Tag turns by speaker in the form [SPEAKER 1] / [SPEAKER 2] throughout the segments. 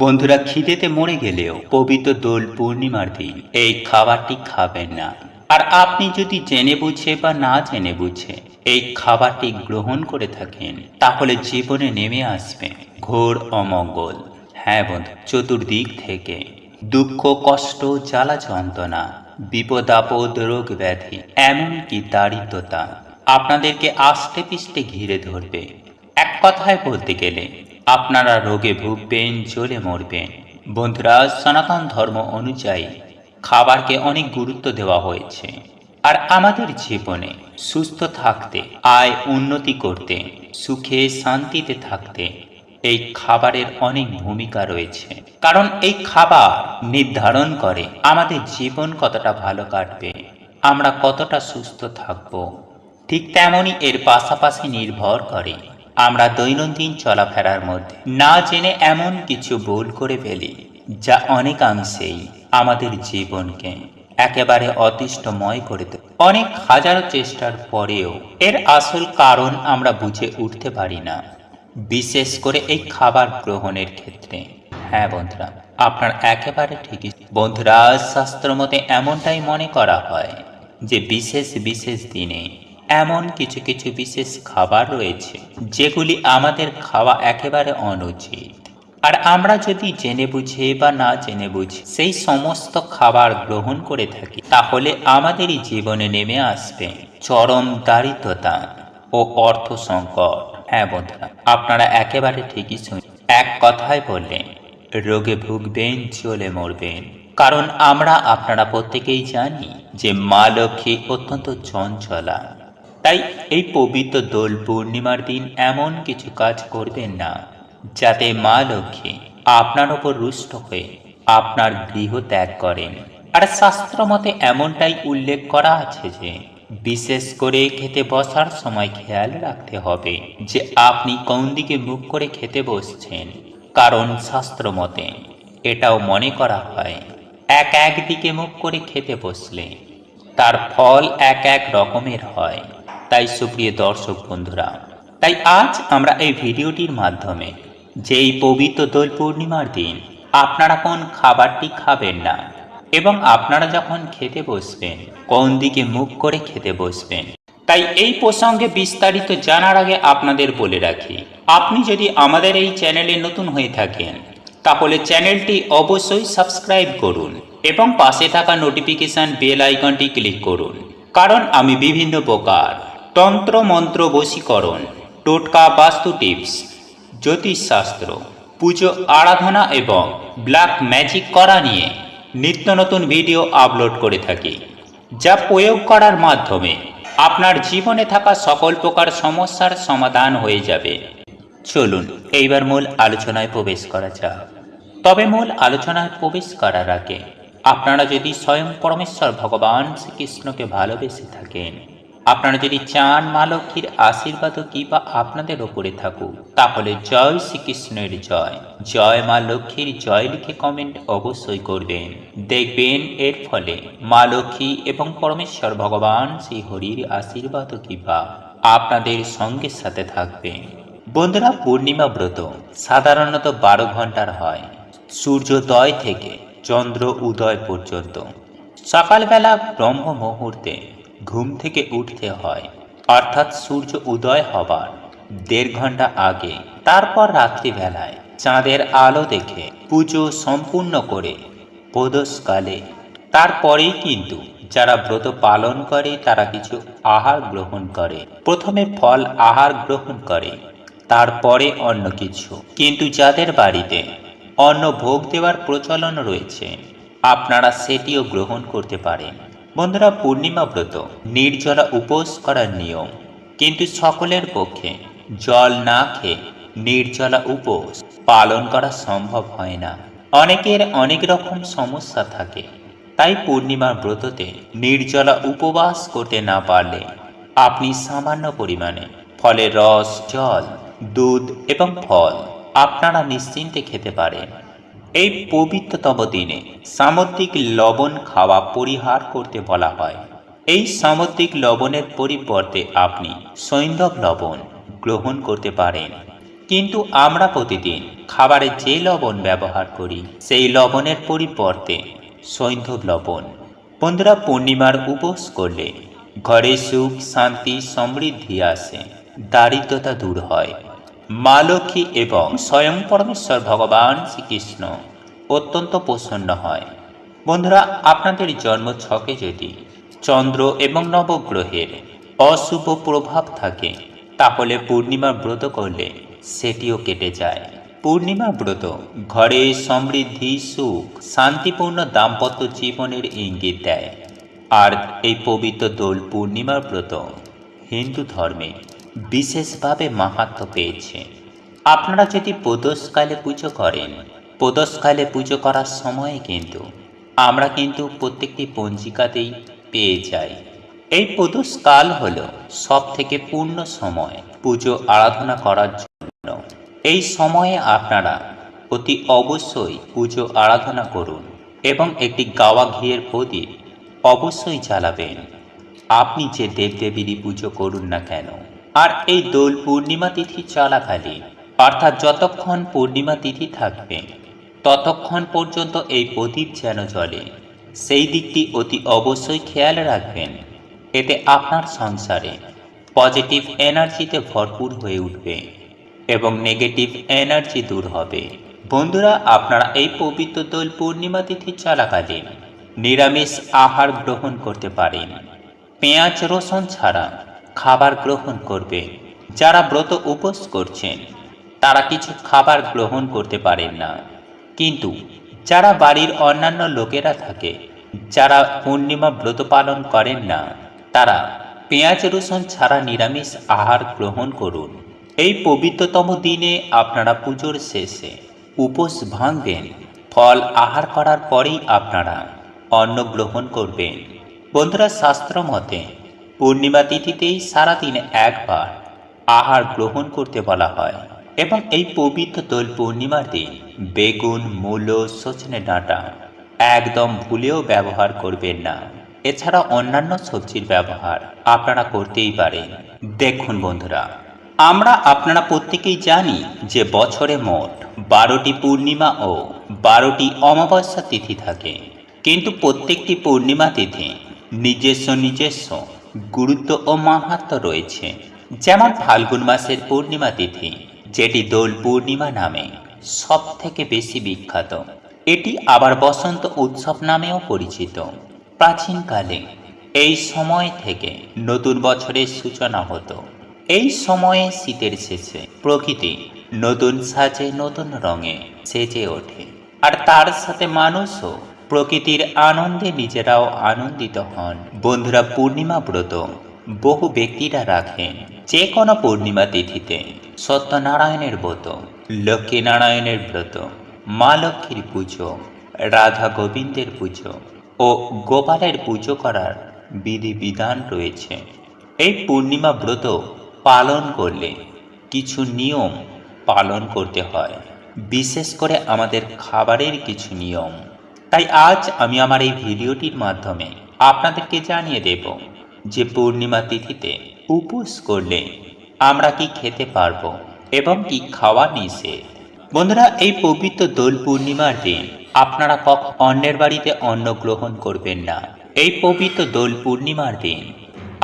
[SPEAKER 1] বন্ধুরা, খিদেতে মরে গেলেও পবিত্র দোল পূর্ণিমার দিন এই খাবারটি খাবেন না। আর আপনি যদি জেনে বুঝে বা না জেনে বুঝে এই খাবারটি গ্রহণ করে থাকেন, তাহলে জীবনে নেমে আসবে ঘোর অমঙ্গল। হ্যাঁ বন্ধু, চতুর্দিক থেকে দুঃখ, কষ্ট, জ্বালা যন্ত্রণা, বিপদ আপদ, রোগ ব্যাধি, এমনকি দারিদ্রতা আপনাদেরকে আষ্টে পিষ্টে ঘিরে ধরবে। এক কথায় বলতে গেলে আপনারা রোগে ভুগবেন, জ্বলে মরবেন। বন্ধুরা, সনাতন ধর্ম অনুযায়ী খাবারকে অনেক গুরুত্ব দেওয়া হয়েছে। আর আমাদের জীবনে সুস্থ থাকতে, আয় উন্নতি করতে, সুখে শান্তিতে থাকতে এই খাবারের অনেক ভূমিকা রয়েছে। কারণ এই খাবার নির্ধারণ করে আমাদের জীবন কতটা ভালো কাটবে, আমরা কতটা সুস্থ থাকব। ঠিক তেমনই এর পাশাপাশি নির্ভর করে আমরা দৈনন্দিন চলাফেরার মধ্যে না জেনে এমন কিছু ভুল করে ফেলি, যা অনেকাংশেই আমাদের জীবনকে একেবারে অতিষ্ঠময় করে দেয়। অনেক হাজারো চেষ্টার পরেও এর আসল কারণ আমরা বুঝে উঠতে পারি না, বিশেষ করে এই খাবার গ্রহণের ক্ষেত্রে। হ্যাঁ বন্ধুরা, আপনার একেবারে ঠিকই। বন্ধুরা, শাস্ত্র মতে এমনটাই মনে করা হয় যে বিশেষ বিশেষ দিনে এমন কিছু কিছু বিশেষ খাবার রয়েছে যেগুলি আমাদের খাওয়া একেবারে অনুচিত। আর আমরা যদি জেনে বুঝে বা না জেনে বুঝে সেই সমস্ত খাবার গ্রহণ করে থাকি, তাহলে আমাদেরই জীবনে নেমে আসবে চরম দারিদ্রতা ও অর্থ সংকট। হ্যাঁ বন্ধুরা, আপনারা একেবারে ঠিকই শুনছেন। এক কথায় বললেন, রোগে ভুগবেন, জ্বলে মরবেন। কারণ আপনারা প্রত্যেকেই জানি যে মা লক্ষ্মী অত্যন্ত চঞ্চলা। তাই এই পবিত্র দোল পূর্ণিমার দিন এমন কিছু কাজ করবেন না যাতে মা লক্ষ্মী আপনার ওপর রুষ্ট হয়ে আপনার গৃহ ত্যাগ করেন। আর শাস্ত্র মতে এমনটাই উল্লেখ করা আছে যে বিশেষ করে খেতে বসার সময় খেয়াল রাখতে হবে যে আপনি কোন দিকে মুখ করে খেতে বসছেন। কারণ শাস্ত্র মতে এটাও মনে করা হয় এক দিকে মুখ করে খেতে বসলে তার ফল এক রকমের হয়। তাই সুপ্রিয় দর্শক বন্ধুরা, তাই আজ আমরা এই ভিডিওটির মাধ্যমে যে এই পবিত্র দোল পূর্ণিমার দিন আপনারা কোন খাবারটি খাবেন না এবং আপনারা যখন খেতে বসবেন কোন দিকে মুখ করে খেতে বসবেন, তাই এই প্রসঙ্গে বিস্তারিত জানার আগে আপনাদের বলে রাখি, আপনি যদি আমাদের এই চ্যানেলে নতুন হয়ে থাকেন তাহলে চ্যানেলটি অবশ্যই সাবস্ক্রাইব করুন এবং পাশে থাকা নোটিফিকেশন বেল আইকনটি ক্লিক করুন। কারণ আমি বিভিন্ন প্রকার তন্ত্র মন্ত্র, বশীকরণ, টোটকা, বাস্তু টিপস, জ্যোতিষশাস্ত্র, পুজো আরাধনা এবং ব্ল্যাক ম্যাজিক করা নিয়ে নিত্য নতুন ভিডিও আপলোড করে থাকি, যা প্রয়োগ করার মাধ্যমে আপনার জীবনে থাকা সকল প্রকার সমস্যার সমাধান হয়ে যাবে। চলুন এইবার মূল আলোচনায় প্রবেশ করা যাক। তবে মূল আলোচনায় প্রবেশ করার আগে আপনারা যদি স্বয়ং পরমেশ্বর ভগবান শ্রীকৃষ্ণকে ভালোবেসে থাকেন, আপনারা যদি চান মা লক্ষ্মীর আশীর্বাদ কিংবা আপনাদের ওপরে থাকুক, তাহলে জয় শ্রীকৃষ্ণের জয়, জয় মা লক্ষ্মীর জয় লিখে কমেন্ট অবশ্যই করবেন। দেখবেন এর ফলে মা লক্ষ্মী এবং পরমেশ্বর ভগবান শ্রী হরির আশীর্বাদ কিংবা আপনাদের সঙ্গের সাথে থাকবে। বন্ধুরা, পূর্ণিমা ব্রত সাধারণত 12 ঘন্টার হয়, সূর্যোদয় থেকে চন্দ্র উদয় পর্যন্ত। সকালবেলা ব্রহ্ম মুহূর্তে ঘুম থেকে উঠতে হয়, অর্থাৎ সূর্য উদয় হবার 1.5 ঘন্টা আগে। তারপর রাত্রিবেলায় চাঁদের আলো দেখে পুজো সম্পূর্ণ করে প্রদোষকালে তারপরেই কিন্তু যারা ব্রত পালন করে তারা কিছু আহার গ্রহণ করে। প্রথমে ফল আহার গ্রহণ করে, তারপরে অন্য কিছু। কিন্তু যাদের বাড়িতে অন্ন ভোগ দেওয়ার প্রচলন রয়েছে, আপনারা সেটিও গ্রহণ করতে পারেন। বন্ধুরা, পূর্ণিমা ব্রত নির্জলা উপোস করার নিয়ম, কিন্তু সকলের পক্ষে জল না খেয়ে নির্জলা উপোস পালন করা সম্ভব হয় না। অনেকের অনেক রকম সমস্যা থাকে, তাই পূর্ণিমা ব্রততে নির্জলা উপবাস করতে না পারলে আপনি সামান্য পরিমাণে ফলের রস, জল, দুধ এবং ফল আপনারা নিশ্চিন্তে খেতে পারেন। এই পবিত্রতম দিনে সামুদ্রিক লবণ খাওয়া পরিহার করতে বলা হয়। এই সামুদ্রিক লবণের পরিবর্তে আপনি সৈন্ধব লবণ গ্রহণ করতে পারেন। কিন্তু আমরা প্রতিদিন খাবারে যে লবণ ব্যবহার করি সেই লবণের পরিবর্তে সৈন্ধব লবণ। বন্ধুরা, পূর্ণিমার উপোস করলে ঘরে সুখ, শান্তি, সমৃদ্ধি আসে, দারিদ্রতা দূর হয়। মা লক্ষ্মী এবং স্বয়ং পরমেশ্বর ভগবান শ্রীকৃষ্ণ অত্যন্ত প্রসন্ন হয়। বন্ধুরা, আপনাদের জন্ম ছকে যদি চন্দ্র এবং নবগ্রহের অশুভ প্রভাব থাকে তাহলে পূর্ণিমা ব্রত করলে সেটিও কেটে যায়। পূর্ণিমা ব্রত ঘরে সমৃদ্ধি, সুখ, শান্তিপূর্ণ দাম্পত্য জীবনের ইঙ্গিত দেয়। আর এই পবিত্র দোল পূর্ণিমার ব্রত হিন্দু ধর্মে বিশেষভাবে মাহাত্ম্য পেয়েছে। আপনারা যদি প্রদোষকালে পুজো করেন, প্রদোষকালে পুজো করার সময়ে কিন্তু আমরা প্রত্যেকটি পঞ্জিকাতেই পেয়ে যাই। এই প্রদোষকাল হল সব থেকে পূর্ণ সময় পুজো আরাধনা করার জন্য। এই সময়ে আপনারা অতি অবশ্যই পুজো আরাধনা করুন এবং একটি গাওয়া ঘিয়ের প্রদীপ অবশ্যই জ্বালাবেন, আপনি যে দেবদেবীরই পুজো করুন না কেন। আর এই দোল পূর্ণিমা তিথি চলাকালীন, অর্থাৎ যতক্ষণ পূর্ণিমা তিথি থাকবে ততক্ষণ পর্যন্ত এই প্রদীপ যেন জ্বলে, সেই দিকটি অতি অবশ্যই খেয়াল রাখবেন। এতে আপনার সংসারে পজিটিভ এনার্জিতে ভরপুর হয়ে উঠবে এবং নেগেটিভ এনার্জি দূর হবে। বন্ধুরা, আপনারা এই পবিত্র দোল পূর্ণিমা তিথি চলাকালীন নিরামিষ আহার গ্রহণ করতে পারেন। পেঁয়াজ রসুন ছাড়া খাবার গ্রহণ করবে। যারা ব্রত উপোস করছেন তারা কিছু খাবার গ্রহণ করতে পারেন না, কিন্তু যারা বাড়ির অন্যান্য লোকেরা থাকে, যারা পূর্ণিমা ব্রত পালন করেন না, তারা পেঁয়াজ রসুন ছাড়া নিরামিষ আহার গ্রহণ করুন। এই পবিত্রতম দিনে আপনারা পুজোর শেষে উপোস ভাঙবেন। ফল আহার করার পরেই আপনারা অন্ন গ্রহণ করবেন। বন্ধুরা, শাস্ত্র মতে পূর্ণিমা তিথিতেই সারাদিন একবার আহার গ্রহণ করতে বলা হয় এবং এই পবিত্র দোল পূর্ণিমার দিন বেগুন, মূলো, সজনে ডাঁটা একদম ভুলেও ব্যবহার করবেন না। এছাড়া অন্যান্য সবজির ব্যবহার আপনারা করতেই পারেন। দেখুন বন্ধুরা, আপনারা প্রত্যেকেই জানি যে বছরে মোট 12টি পূর্ণিমা ও 12টি অমাবস্যা তিথি থাকে, কিন্তু প্রত্যেকটি পূর্ণিমা তিথি নিজস্ব গুরুত্ব ও মাহাত্ম্য রয়েছে। যেমন ফাল্গুন মাসের পূর্ণিমা তিথি, যেটি দোল পূর্ণিমা নামে সব থেকে বেশি বিখ্যাত। এটি আবার বসন্ত উৎসব নামেও পরিচিত। প্রাচীনকালে এই সময় থেকে নতুন বছরের সূচনা হতো। এই সময়ে শীতের শেষে প্রকৃতি নতুন সাজে, নতুন রঙে সেজে ওঠে, আর তার সাথে মানুষও প্রকৃতির আনন্দে নিজেরাও আনন্দিত হন। বন্ধুরা, পূর্ণিমা ব্রত বহু ব্যক্তিরা রাখেন। যে কোনো পূর্ণিমা তিথিতে সত্যনারায়ণের ব্রত, লক্ষ্মীনারায়ণের ব্রত, মা লক্ষ্মীর পুজো, রাধা গোবিন্দের পুজো ও গোপালের পুজো করার বিধিবিধান রয়েছে। এই পূর্ণিমা ব্রত পালন করলে কিছু নিয়ম পালন করতে হয়, বিশেষ করে আমাদের খাবারের কিছু নিয়ম। তাই আজ আমি আমার এই ভিডিওটির মাধ্যমে আপনাদেরকে জানিয়ে দেব যে পূর্ণিমা তিথিতে উপোস করলে আমরা কি খেতে পারবো এবং কি খাওয়া নিষেধ। বন্ধুরা, এই পবিত্র দোল পূর্ণিমার দিন আপনারা অন্যের বাড়িতে অন্ন গ্রহণ করবেন না। এই পবিত্র দোল পূর্ণিমার দিন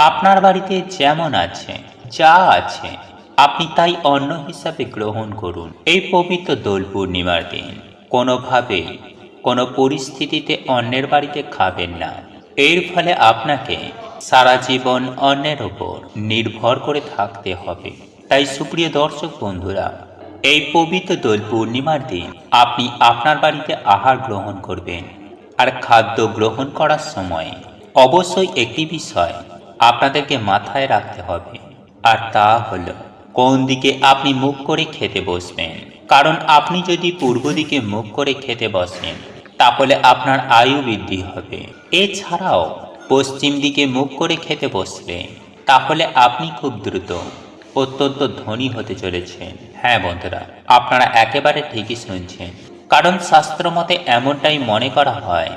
[SPEAKER 1] আপনার বাড়িতে যেমন আছে, যা আছে, আপনি তাই অন্ন হিসাবে গ্রহণ করুন। এই পবিত্র দোল পূর্ণিমার দিন কোনোভাবেই কোনো পরিস্থিতিতে অন্যের বাড়িতে খাবেন না। এর ফলে আপনাকে সারা জীবন অন্যের ওপর নির্ভর করে থাকতে হবে। তাই সুপ্রিয় দর্শক বন্ধুরা, এই পবিত্র দোল পূর্ণিমার দিন আপনি আপনার বাড়িতে আহার গ্রহণ করবেন। আর খাদ্য গ্রহণ করার সময় অবশ্যই একটি বিষয় আপনাদেরকে মাথায় রাখতে হবে, আর তা হলো কোন দিকে আপনি মুখ করে খেতে বসবেন। কারণ আপনি যদি পূর্ব দিকে মুখ করে খেতে বসেন তাহলে আপনার আয়ু বৃদ্ধি হবে। এছাড়াও পশ্চিম দিকে মুখ করে খেতে বসলে তাহলে আপনি খুব দ্রুত অত্যন্ত ধনী হতে চলেছেন। হ্যাঁ বন্ধুরা, আপনারা একেবারে ঠিকই শুনছেন। কারণ শাস্ত্র মতে এমনটাই মনে করা হয়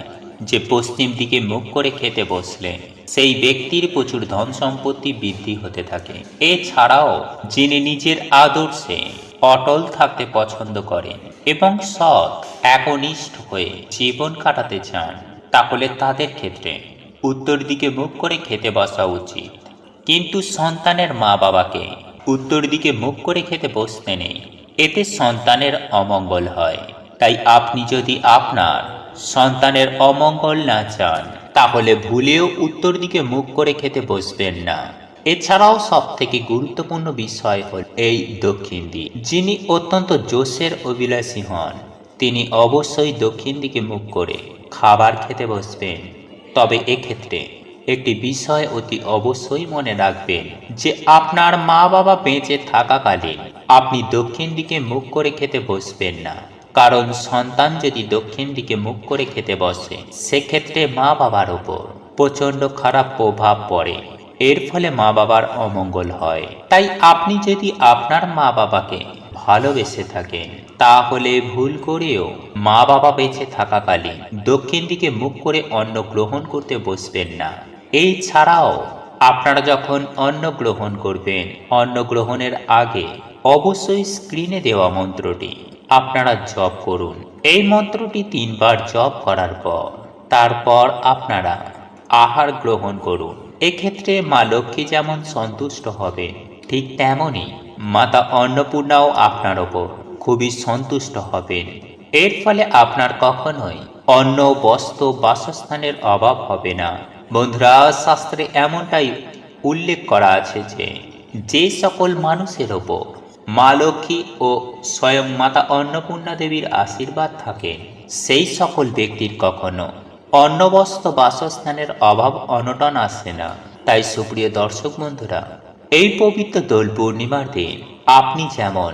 [SPEAKER 1] যে পশ্চিম দিকে মুখ করে খেতে বসলে সেই ব্যক্তির প্রচুর ধন সম্পত্তি বৃদ্ধি হতে থাকে। এছাড়াও যিনি নিজের আদর্শে অটল থাকতে পছন্দ করেন এবং সৎ একনিষ্ঠ হয়ে জীবন কাটাতে চান, তাহলে তাদের ক্ষেত্রে উত্তর দিকে মুখ করে খেতে বসা উচিত। কিন্তু সন্তানের মা বাবাকে উত্তর দিকে মুখ করে খেতে বসতে নেই, এতে সন্তানের অমঙ্গল হয়। তাই আপনি যদি আপনার সন্তানের অমঙ্গল না চান, তাহলে ভুলেও উত্তর দিকে মুখ করে খেতে বসবেন না। এছাড়াও সব থেকে গুরুত্বপূর্ণ বিষয় হল এই দক্ষিণ দিক। যিনি অত্যন্ত জোশের অভিলাষী হন, তিনি অবশ্যই দক্ষিণ দিকে মুখ করে খাবার খেতে বসবেন। তবে এক্ষেত্রে একটি বিষয় অতি অবশ্যই মনে রাখবেন যে আপনার মা বাবা বেঁচে থাকাকালীন আপনি দক্ষিণ দিকে মুখ করে খেতে বসবেন না। কারণ সন্তান যদি দক্ষিণ দিকে মুখ করে খেতে বসে, সেক্ষেত্রে মা বাবার ওপর প্রচণ্ড খারাপ প্রভাব পড়ে। এর ফলে মা বাবার অমঙ্গল হয়। তাই আপনি যদি আপনার মা বাবাকে ভালোবেসে থাকেন, তাহলে ভুল করেও মা বাবা বেঁচে থাকাকালীন দক্ষিণ দিকে মুখ করে অন্ন গ্রহণ করতে বসবেন না। এই ছাড়াও আপনারা যখন অন্ন গ্রহণ করবেন, অন্ন গ্রহণের আগে অবশ্যই স্ক্রিনে দেওয়া মন্ত্রটি আপনারা জপ করুন। এই মন্ত্রটি 3 বার জপ করার পর তারপর আপনারা আহার গ্রহণ করুন। এক্ষেত্রে মা লক্ষ্মী যেমন সন্তুষ্ট হবে, ঠিক তেমনই মাতা অন্নপূর্ণাও আপনার ওপর খুবই সন্তুষ্ট হবেন। এর ফলে আপনার কখনোই অন্ন, বস্ত্র, বাসস্থানের অভাব হবে না। বন্ধুরা, শাস্ত্রে এমনটাই উল্লেখ করা আছে যে যে সকল মানুষের ওপর মা লক্ষ্মী ও স্বয়ং মাতা অন্নপূর্ণা দেবীর আশীর্বাদ থাকে, সেই সকল ব্যক্তির কখনো অন্ন, বস্ত্র, বাসস্থানের অভাব অনটন আসে না। তাই সুপ্রিয় দর্শক বন্ধুরা, এই পবিত্র দোল পূর্ণিমার দিন আপনি যেমন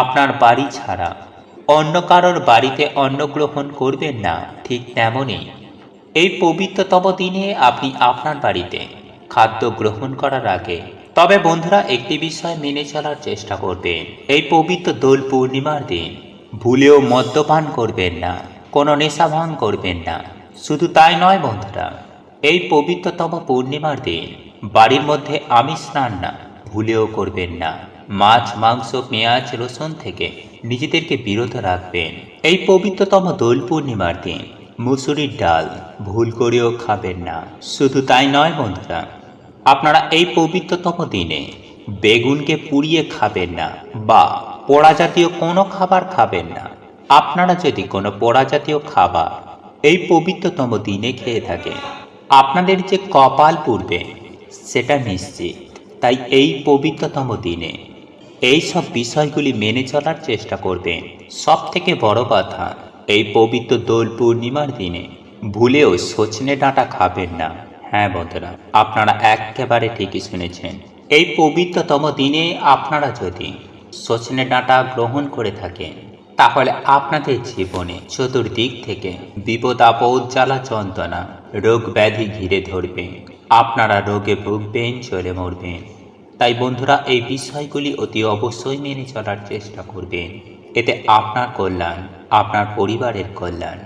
[SPEAKER 1] আপনার বাড়ি ছাড়া অন্য কারোর বাড়িতে অন্ন গ্রহণ করবেন না, ঠিক তেমনই এই পবিত্রতম দিনে আপনি আপনার বাড়িতে খাদ্য গ্রহণ করার আগে তবে বন্ধুরা একটি বিষয় মেনে চলার চেষ্টা করবেন। এই পবিত্র দোল পূর্ণিমার দিন ভুলেও মদ্যপান করবেন না, কোনো নেশা ভাঙ করবেন না। শুধু তাই নয় বন্ধুরা, এই পবিত্রতম পূর্ণিমার দিন বাড়ির মধ্যে আমিষ রান্না ভুলেও করবেন না। মাছ, মাংস, পেঁয়াজ, রসুন থেকে নিজেদেরকে বিরত রাখবেন। এই পবিত্রতম দোল পূর্ণিমার দিন মুসুরির ডাল ভুল করেও খাবেন না। শুধু তাই নয় বন্ধুরা, আপনারা এই পবিত্রতম দিনে বেগুনকে পুড়িয়ে খাবেন না বা পোড়া জাতীয় কোনো খাবার খাবেন না। আপনারা যদি কোনো পোড়া জাতীয় খাবার এই পবিত্রতম দিনে খেয়ে থাকেন, আপনাদের যে কপাল পুড়বে সেটা নিশ্চিত। তাই এই পবিত্রতম দিনে এই সব বিষয়গুলি মেনে চলার চেষ্টা করবেন। সব থেকে বড় কথা, এই পবিত্র দোল পূর্ণিমার দিনে ভুলেও সজনে ডাঁটা খাবেন না। হ্যাঁ বন্ধুরা, আপনারা একেবারে ঠিকই শুনেছেন। এই পবিত্রতম দিনে আপনারা যদি সজনে ডাঁটা গ্রহণ করে থাকেন, তাহলে আপনাদের জীবনে চতুর্দিক থেকে বিপদ আপদ, জ্বালা যন্ত্রণা, রোগ ব্যাধি ঘিরে ধরবে। আপনারা রোগে ভুগবেন, চলে মরবেন। তাই বন্ধুরা, এই বিষয়গুলি অতি অবশ্যই মেনে চলার চেষ্টা করবেন। এতে আপনার কল্যাণ, আপনার পরিবারের কল্যাণ